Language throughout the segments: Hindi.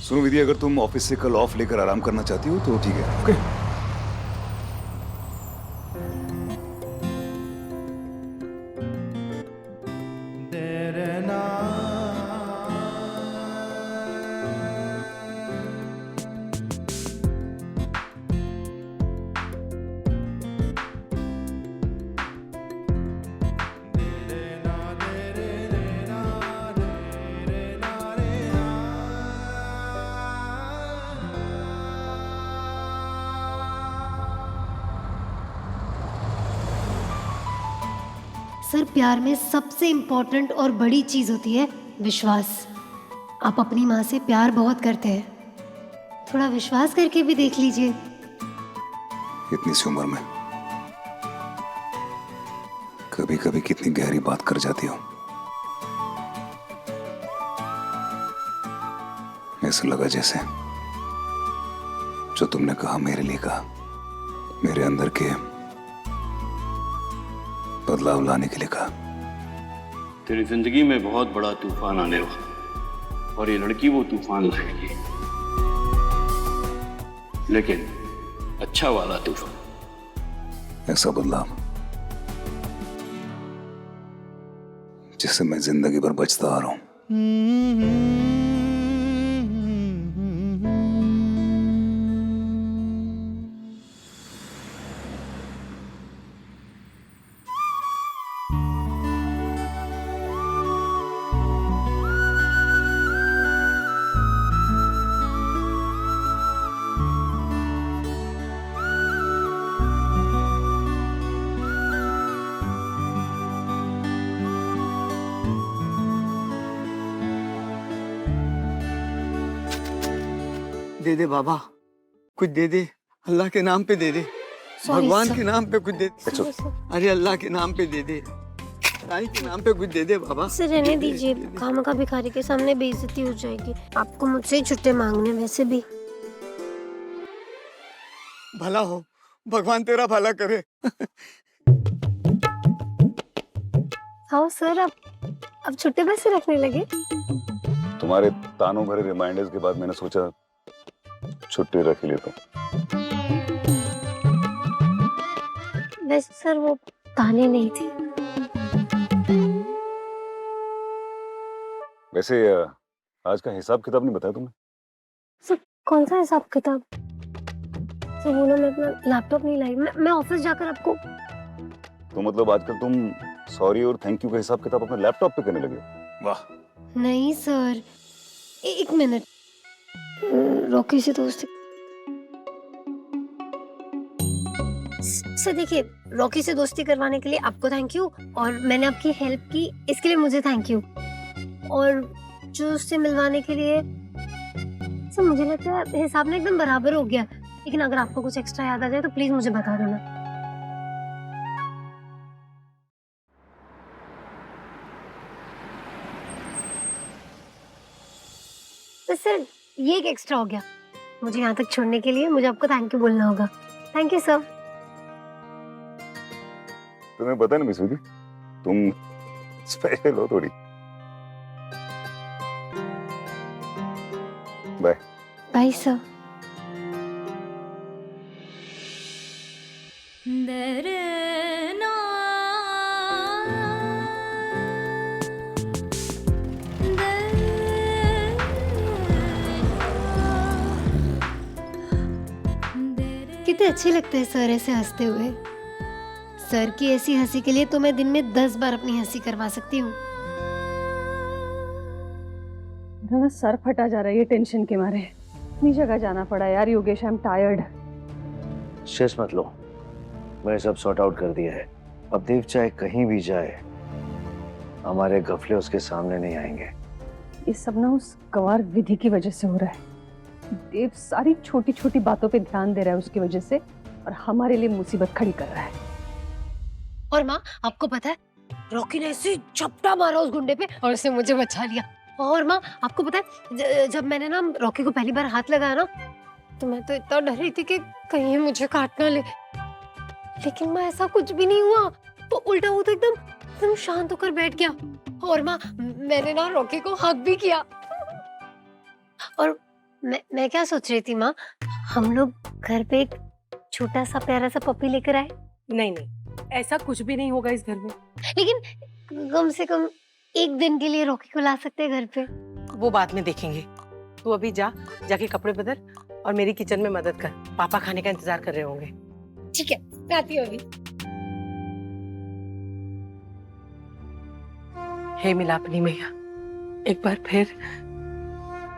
सुनो विधि, अगर तुम ऑफिस से कल ऑफ लेकर आराम करना चाहती हो तो ठीक है। ओके। सर, प्यार में सबसे इम्पोर्टेंट और बड़ी चीज होती है विश्वास। आप अपनी माँ से प्यार बहुत करते हैं, थोड़ा विश्वास करके भी देख लीजिए। इतनी सी उम्र में कभी कभी कितनी गहरी बात कर जाती हो। ऐसा लगा जैसे जो तुमने कहा मेरे लिए कहा, मेरे अंदर के बदलाव लाने के लिए कहा। तेरी जिंदगी में बहुत बड़ा तूफान आने वाला और ये लड़की वो तूफान लाएगी, लेकिन अच्छा वाला तूफान। ऐसा बदलाव जिससे मैं जिंदगी भर बचता आ रहा हूं। दे दे बाबा, कुछ दे दे, अल्लाह के नाम पे दे दे, भगवान के नाम पे कुछ दे दे। अरे अल्लाह के नाम पे दे दे, साईं के नाम पे कुछ दे दे बाबा। सर रहने दीजिए, खामखा भिखारी के सामने बेइज्जती हो जाएगी। आपको मुझसे ही छुट्टे मांगने, वैसे भी। भला हो, भगवान तेरा भला करे। आओ सर, अब छुट्टे पैसे रखने लगे। तुम्हारे तानों भरे रिमाइंडर्स के बाद मैंने सोचा छुट्टी रख ही लेता हूं। वैसे सर वो ताने नहीं थे। वैसे आज का हिसाब किताब नहीं बताया तुमने? सर कौन सा हिसाब किताब? सर वो ना, मैं अपना लैपटॉप नहीं लाई, मैं ऑफिस जाकर आपको। तो मतलब आजकल तुम सॉरी और थैंक यू का हिसाब किताब अपने लैपटॉप पे करने लगे हो? वाह। नहीं सर, एक मिनट, रॉकी से दोस्ती। सर देखिए, रॉकी से दोस्ती करवाने के लिए आपको थैंक यू, और मैंने आपकी हेल्प की इसके लिए मुझे थैंक यू, और जो उससे मिलवाने के लिए सर मुझे लगता है हिसाब में एकदम बराबर हो गया। लेकिन अगर आपको कुछ एक्स्ट्रा याद आ जाए तो प्लीज मुझे बता देना। तो सर ये एक एक्स्ट्रा हो गया, मुझे यहाँ तक छोड़ने के लिए मुझे आपको थैंक यू बोलना होगा। Thank you sir. तुम्हें पता नहीं मिस विधि, तुम स्पेशल हो थोड़ी। बाय। Bye sir. कितने अच्छे लगते हैं सर ऐसे हंसते हुए। सर की ऐसी हंसी के लिए तो मैं दिन में 10 बार अपनी हंसी करवा सकती हूँ। मेरा सर फटा जा रहा है ये टेंशन के मारे। अपनी जगह जाना पड़ा यार Yogesh, I am tired. Stress मत लो, मैंने सब सॉर्ट आउट कर दिया है। अब देव चाहे कहीं भी जाए, हमारे घफले उसके सामने नहीं आएंगे। ये सब ना उस गवार विधि की वजह से हो रहा है। देव सारी छोटी छोटी बातों पे ध्यान दे रहा है उसकी वजह से, और हमारे लिए मुसीबत खड़ी कर रहा है। और माँ आपको पता है, रॉकी ने ऐसे झपटा मारा उस गुंडे पे और उसने मुझे बचा लिया। और माँ आपको पता है, जब मैंने ना रॉकी को पहली बार हाथ लगाया ना, तो मैं तो इतना डर रही थी कि कहीं मुझे काट ना ले। लेकिन माँ ऐसा कुछ भी नहीं हुआ, तो उल्टा वो तो एकदम शांत होकर बैठ गया। और माँ मैंने ना रॉकी को हक भी किया, और मैं क्या सोच रही थी माँ, हम लोग घर पे एक छोटा सा प्यारा सा पपी लेकर आए। नहीं नहीं, ऐसा कुछ भी नहीं होगा इस घर में। लेकिन कम से कम एक दिन के लिए रॉकी को ला सकते हैं घर पे। वो बाद में देखेंगे। तू अभी जाके कपड़े बदल और मेरी किचन में मदद कर। पापा खाने का इंतजार कर रहे होंगे। ठीक है, मैं आती हूँ अभी। हे मिलापनी मैया, एक बार फिर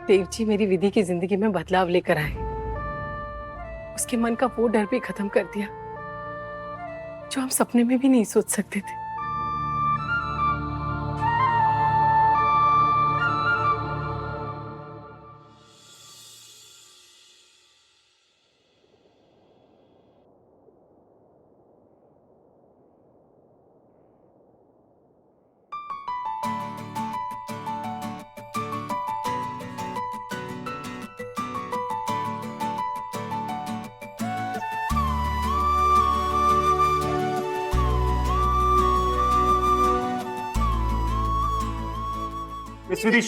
देव जी मेरी विधि की जिंदगी में बदलाव लेकर आए। उसके मन का वो डर भी खत्म कर दिया जो हम सपने में भी नहीं सोच सकते थे। मिस विधि,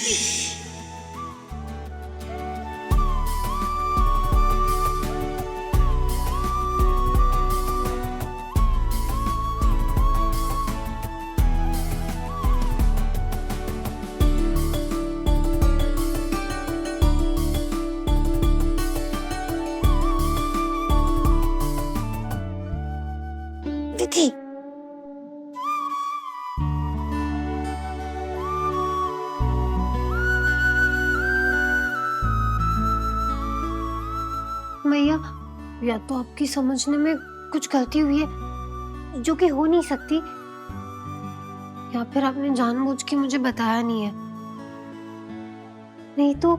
विधि, मैया, या तो आपकी समझने में कुछ गलती हुई है जो कि हो नहीं सकती, या फिर आपने जानबूझ के मुझे बताया नहीं है। नहीं तो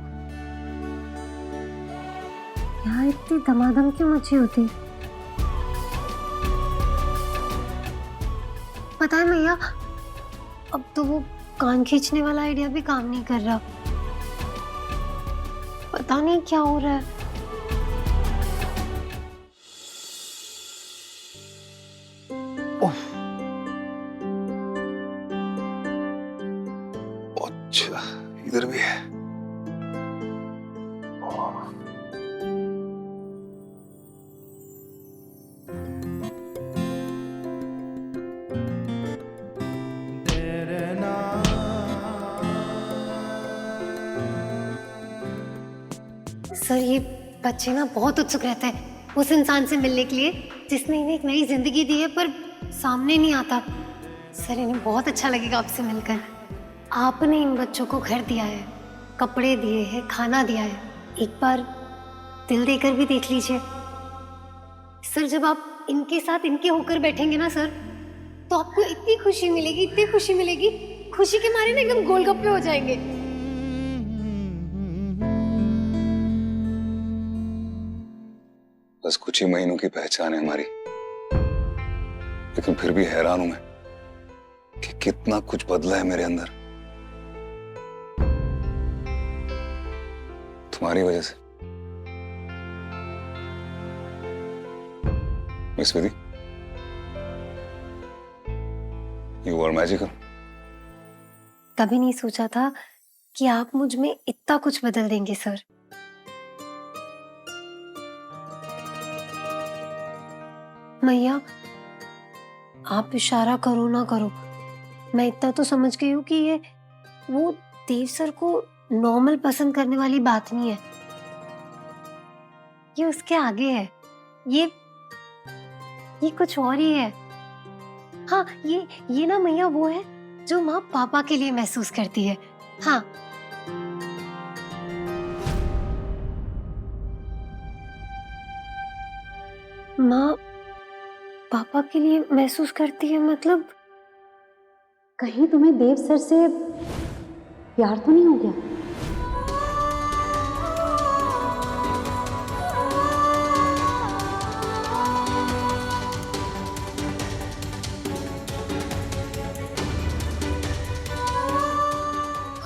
यहाँ इतनी धमाधम क्यों मची होती। पता है मैया, अब तो वो कान खींचने वाला आइडिया भी काम नहीं कर रहा। पता नहीं क्या हो रहा है। अच्छा इधर भी है। सर, ये बच्चे ना बहुत उत्सुक रहते हैं उस इंसान से मिलने के लिए जिसने इन्हें एक नई जिंदगी दी है, पर सामने नहीं आता। सर, इन्हें बहुत अच्छा लगेगा आपसे मिलकर। आपने इन बच्चों को घर दिया है, कपड़े दिए हैं, खाना दिया है। एक बार दिल देकर भी देख लीजिए। सर, जब आप इनके साथ इनके होकर बैठेंगे ना सर, तो आपको इतनी खुशी मिलेगी, इतनी खुशी मिलेगी, खुशी के मारे ना एकदम गोलगप्पे हो जाएंगे। बस कुछ ही महीनों की पहचान है हमारी, लेकिन फिर भी हैरान हूं मैं कि कितना कुछ बदला है मेरे अंदर तुम्हारी वजह से। Miss Vidhi, you are magical. कभी नहीं सोचा था कि आप मुझ में इतना कुछ बदल देंगे सर। मैया, आप इशारा करो ना करो, मैं इतना तो समझ गई हूँ कि ये वो देव सर को नॉर्मल पसंद करने वाली बात नहीं है। ये उसके आगे है। ये कुछ और ही है। हाँ, ये ना मैया वो है जो माँ पापा के लिए महसूस करती है। हाँ, माँ पापा के लिए महसूस करती है मतलब? कहीं तुम्हें देव सर से प्यार तो नहीं हो गया?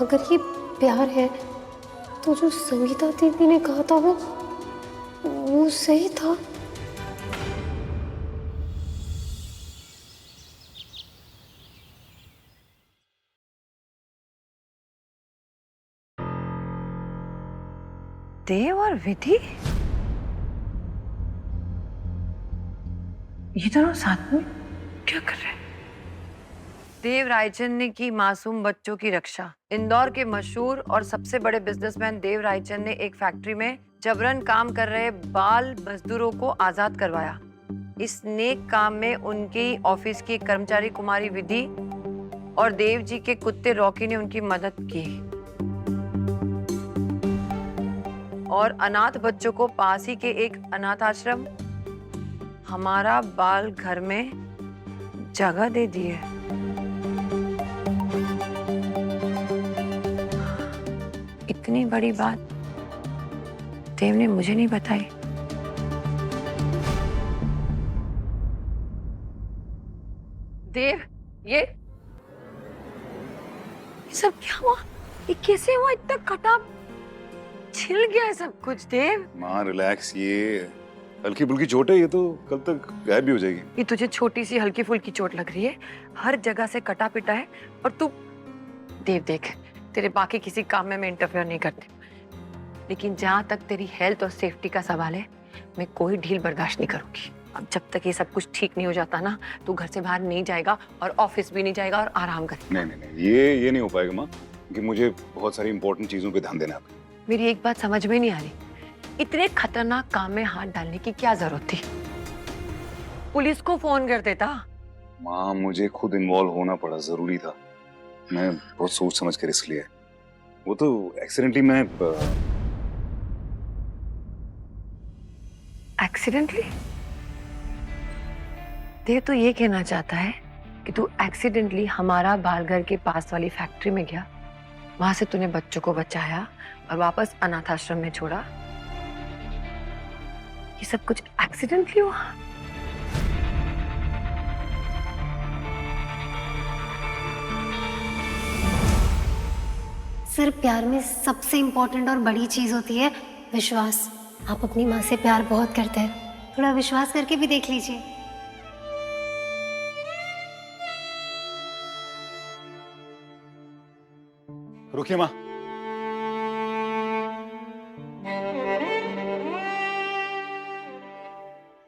अगर ये प्यार है तो जो संगीता दीदी ने कहा था वो सही था। देव और विधि, ये दोनों साथ में क्या कर रहे हैं? देव रायचंद ने की मासूम बच्चों की रक्षा। इंदौर के मशहूर और सबसे बड़े बिजनेसमैन देव रायचंद ने एक फैक्ट्री में जबरन काम कर रहे बाल मजदूरों को आजाद करवाया। इस नेक काम में उनकी ऑफिस की कर्मचारी कुमारी विधि और देव जी के कुत्ते रॉकी ने उनकी मदद की और अनाथ बच्चों को पास ही के एक अनाथ आश्रम हमारा बाल घर में जगह दे दी है। इतनी बड़ी बात देव ने मुझे नहीं बताई। देव, ये सब क्या हुआ? ये कैसे हुआ? इतना कटा छिल गया है सब कुछ। देव माँ रिलैक्स, ये हल्की फुल्की चोट है, ये तो कल तक गायब भी हो जाएगी। ये तुझे छोटी सी हल्की फुल्की चोट लग रही है, हर जगह से कटा पिटा है और तू। देव देख, तेरे बाकी किसी काम में मैं इंटरफेयर नहीं करती, लेकिन जहां तक तेरी हेल्थ और सेफ्टी का सवाल है, मैं कोई ढील बर्दाश्त नहीं करूंगी। अब जब तक ये सब कुछ ठीक नहीं हो जाता ना, तू घर से बाहर नहीं जाएगा और ऑफिस भी नहीं जाएगा और आराम करेगा। नहीं नहीं नहीं, ये नहीं हो पाएगा माँ, क्योंकि मुझे बहुत सारी इंपॉर्टेंट चीजों पे ध्यान देना है। मेरी एक बात समझ में नहीं आ रही, इतने खतरनाक काम में हाथ डालने की क्या जरूरत थी? पुलिस को फोन कर देता। माँ मुझे खुद इन्वॉल्व होना पड़ा, जरूरी था। मैं बहुत सोच समझ कर रिस्क लिया। वो तो एक्सीडेंटली मैं एक्सीडेंटली? देव तो ये कहना चाहता है कि तू एक्सीडेंटली हमारा बालघर के पास वाली फैक्ट्री में गया, वहां से तूने बच्चों को बचाया और वापस अनाथ आश्रम में छोड़ा। ये सब कुछ एक्सीडेंटली हुआ? सर, प्यार में सबसे इम्पोर्टेंट और बड़ी चीज होती है विश्वास। आप अपनी माँ से प्यार बहुत करते हैं, थोड़ा विश्वास करके भी देख लीजिए। रुकिए माँ।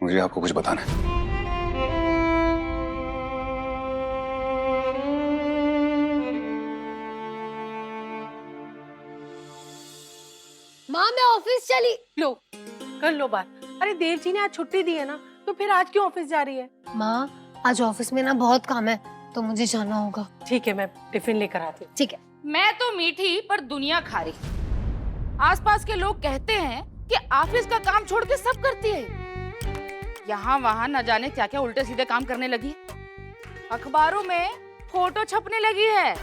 मुझे आपको कुछ बताना है। माँ, मैं ऑफिस चली। लो, कर लो बात। अरे देव जी ने आज छुट्टी दी है ना, तो फिर आज क्यों ऑफिस जा रही है? माँ, आज ऑफिस में ना बहुत काम है, तो मुझे जाना होगा। ठीक है, मैं टिफिन लेकर आती हूँ। ठीक है। मैं तो मीठी पर दुनिया खारी। आसपास के लोग कहते हैं कि ऑफिस का काम छोड़ के सब करती है। यहाँ वहाँ न जाने क्या क्या उल्टे सीधे काम करने लगी। अखबारों में फोटो छपने लगी है।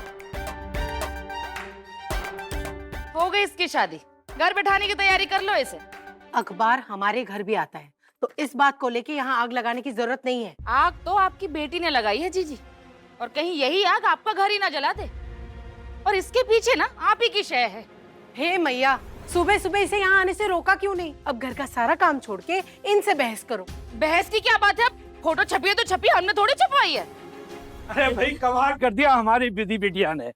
हो गई इसकी शादी, घर बैठाने की तैयारी कर लो इसे। अखबार हमारे घर भी आता है, तो इस बात को लेके यहाँ आग लगाने की जरूरत नहीं है। आग तो आपकी बेटी ने लगाई है जीजी, और कहीं यही आग आपका घर ही ना जला दे। और इसके पीछे ना आप ही की शय है। हे मैया, सुबह सुबह इसे यहाँ आने से रोका क्यों नहीं? अब घर का सारा काम छोड़ के इनसे बहस करो। बहस की क्या बात है? फोटो छपी है तो छपी, हमने थोड़ी छपवाई है। अरे भाई, कमाल कर दिया हमारी विधि बिटिया ने।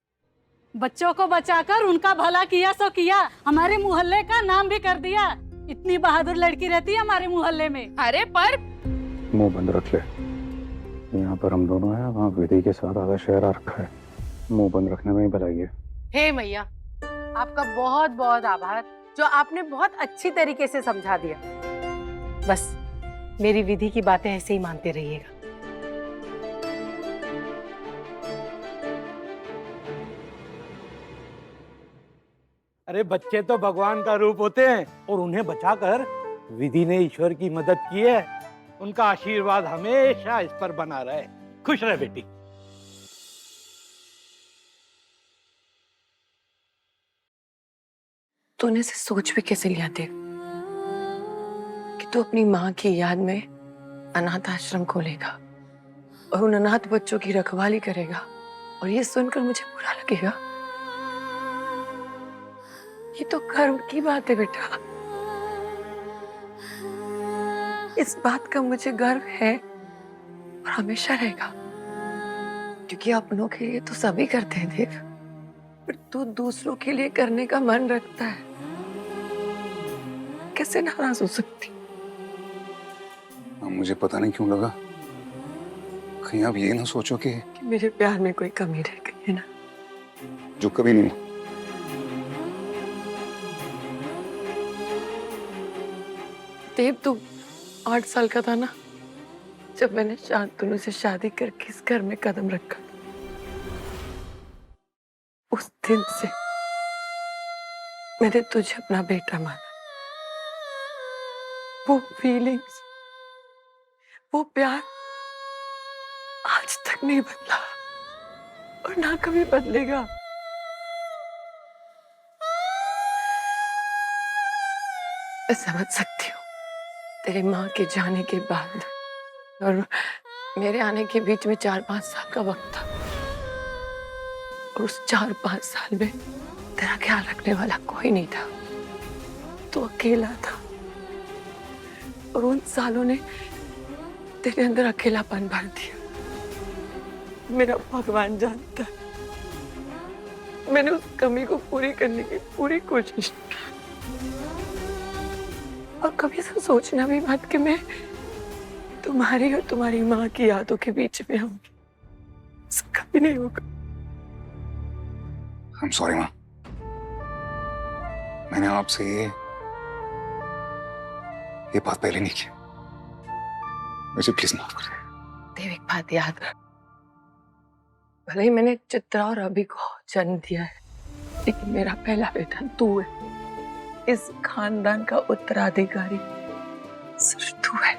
बच्चों को बचाकर उनका भला किया सो किया, हमारे मोहल्ले का नाम भी कर दिया। इतनी बहादुर लड़की रहती है हमारे मोहल्ले में। अरे पर मुंह बंद रख ले। यहाँ पर हम दोनों हैं, वहाँ विधि के साथ आधा शहर आ रखा है। मुंह बंद रखने में ही भलाई है। हे मैया, आपका बहुत बहुत आभार, जो आपने बहुत अच्छी तरीके से समझा दिया। बस मेरी विधि की बातें ऐसे ही मानते रहिएगा। अरे बच्चे तो भगवान का रूप होते हैं, और उन्हें बचाकर विधि ने ईश्वर की मदद की है। उनका आशीर्वाद हमेशा इस पर बना रहे। खुश रहे बेटी। तूने से सोच भी कैसे लिया देव कि तू अपनी माँ की याद में अनाथ आश्रम खोलेगा और उन अनाथ बच्चों की रखवाली करेगा, और ये सुनकर मुझे बुरा लगेगा? ये तो गर्व की बात है बेटा। इस बात का मुझे गर्व है और हमेशा रहेगा, क्योंकि अपनों के लिए तो सभी करते हैं देव, पर तू दूसरों के लिए करने का मन रखता है। कैसे नाराज हो सकती? मुझे पता नहीं क्यों लगा, कहीं आप ये ना सोचो कि मेरे प्यार में कोई कमी रह गई है ना? जो कभी नहीं हुआ। देव, तू 8 साल का था ना जब मैंने शांतनु से शादी करके इस घर में कदम रखा। उस दिन से मैंने तुझे अपना बेटा माना। वो फीलिंग्स, वो प्यार आज तक नहीं बदला और ना कभी बदलेगा। मैं समझ सकती हूँ तेरी माँ के जाने के बाद और मेरे आने के बीच में 4-5 साल का वक्त था, और उस 4-5 साल में तेरा ख्याल रखने वाला कोई नहीं था। तो अकेला था, और उन सालों ने तेरे अंदर अकेलापन भर दिया। मेरा भगवान जानता है, मैंने उस कमी को पूरी करने की पूरी कोशिश की, और कभी ऐसा सोचना भी मत कि मैं तुम्हारी और तुम्हारी माँ की यादों के बीच में हूँ। कभी नहीं होगा। I'm sorry माँ, मैंने आपसे ये बात पहले नहीं की, मुझे प्लीज माफ कर दे। देव, एक बात याद रख, भले ही मैंने चित्रा और अभी को जन्म दिया है, लेकिन मेरा पहला बेटा तू है। इस खानदान का उत्तराधिकारी सिर्फ तू है।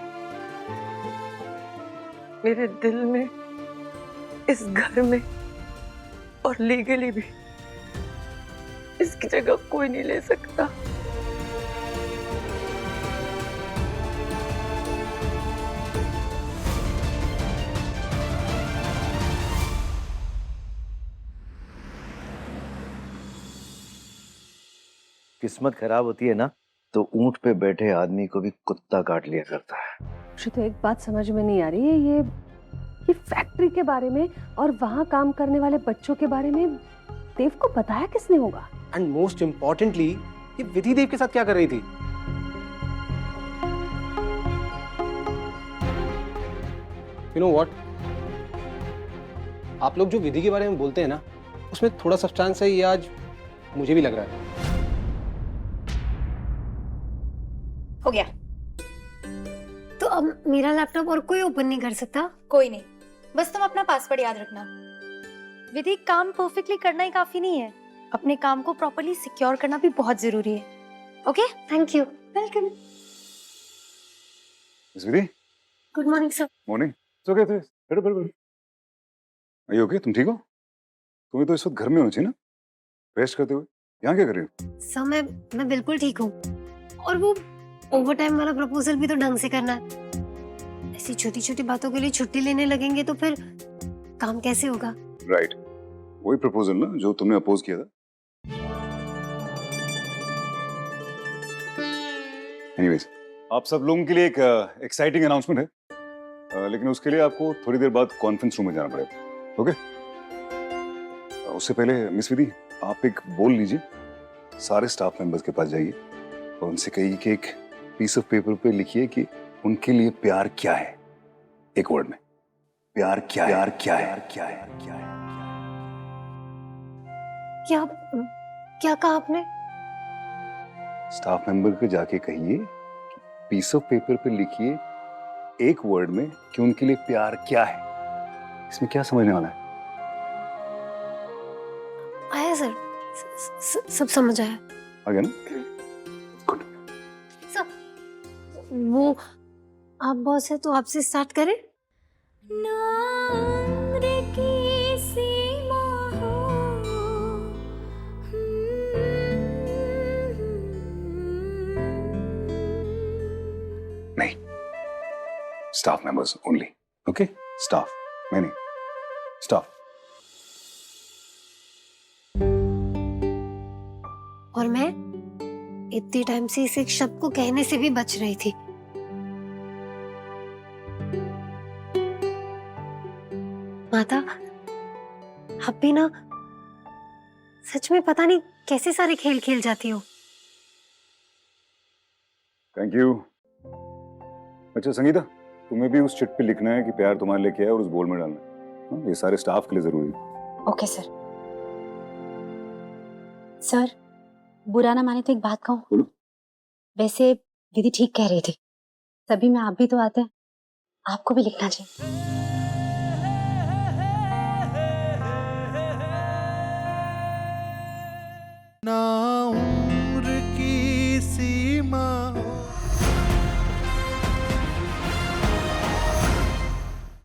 मेरे दिल में, इस घर में और लीगली भी इसकी जगह कोई नहीं ले सकता। किस्मत खराब होती है ना तो ऊंट पे बैठे आदमी को भी कुत्ता काट लिया करता है। मुझे तो एक बात समझ में नहीं आ रही है, ये फैक्ट्री के बारे में और वहाँ काम करने वाले बच्चों के बारे में देव को बताया किसने होगा? एंड मोस्ट इम्पोर्टेंटली ये विधि देव के साथ क्या कर रही थी? यू नो व्हाट, आप लोग जो विधि के बारे में बोलते हैं ना, उसमें थोड़ा सब्सटेंस है, ये आज मुझे भी लग रहा है। हो गया। तो अब मेरा लैपटॉप और कोई ओपन नहीं कर सकता? कोई नहीं, बस तुम अपना पासवर्ड याद रखना। विधि, काम परफेक्टली करना ही काफी नहीं है, अपने काम को प्रॉपर्ली सिक्योर करना भी बहुत जरूरी है। Okay, thank you. Welcome. Miss Vidhi, good morning sir. Morning. So क्या थे? बैठो बैठो बैठो। Are you okay? तुम ठीक हो? तुम्हें तो इस वक्त घर में होना चाहिए ना, रेस्ट करते हुए। यहाँ क्या कर रही हो? सर मैं बिल्कुल ठीक हूँ, और वो ओवर टाइम वाला प्रपोजल भी तो ढंग से करना है। ऐसी छोटी छोटी बातों के लिए छुट्टी लेने लगेंगे तो फिर काम कैसे होगा? राइट, वही प्रपोजल ना जो तुमने अपोज किया था। एनीवेज, आप सब लोगों के लिए एक एक्साइटिंग अनाउंसमेंट है, लेकिन उसके लिए आपको थोड़ी देर बाद कॉन्फ्रेंस रूम में जाना पड़ेगा। ओके? उससे पहले मिस विधि, आप एक बोल लीजिए, सारे स्टाफ मेंबर्स के पास जाइए और उनसे कहिए कि एक पीस ऑफ पेपर पे लिखिए कि उनके लिए प्यार क्या है। एक वर्ड में, प्यार क्या है? प्यार क्या है? क्या है? क्या है? क्या कहा आपने? स्टाफ मेंबर को जाके कहिए कि पीस ऑफ पेपर पे लिखिए एक वर्ड में कि उनके लिए प्यार क्या है। इसमें क्या समझने वाला है? आया सर, सब समझ आया। आ गया ना? गुड। सर, वो आप बॉस है तो आपसे स्टार्ट करें? नहीं, staff members only. Okay? Staff, मैं नहीं, स्टाफ। और मैं इतने टाइम से इस एक शब्द को कहने से भी बच रही थी। माता, आप भी ना सच में पता नहीं कैसे सारे खेल खेल जाती हो। Thank you. अच्छा संगीता, तुम्हें भी उस चिट पे लिखना है कि प्यार तुम्हारे लेके आया और उस बोल में डालना है। हाँ, ये सारे स्टाफ के लिए जरूरी है। Okay sir. सर, बुरा ना माने तो एक बात कहूँ? बोलो। वैसे दीदी ठीक कह रही थी, सभी में आप भी तो आते हैं, आपको भी लिखना चाहिए।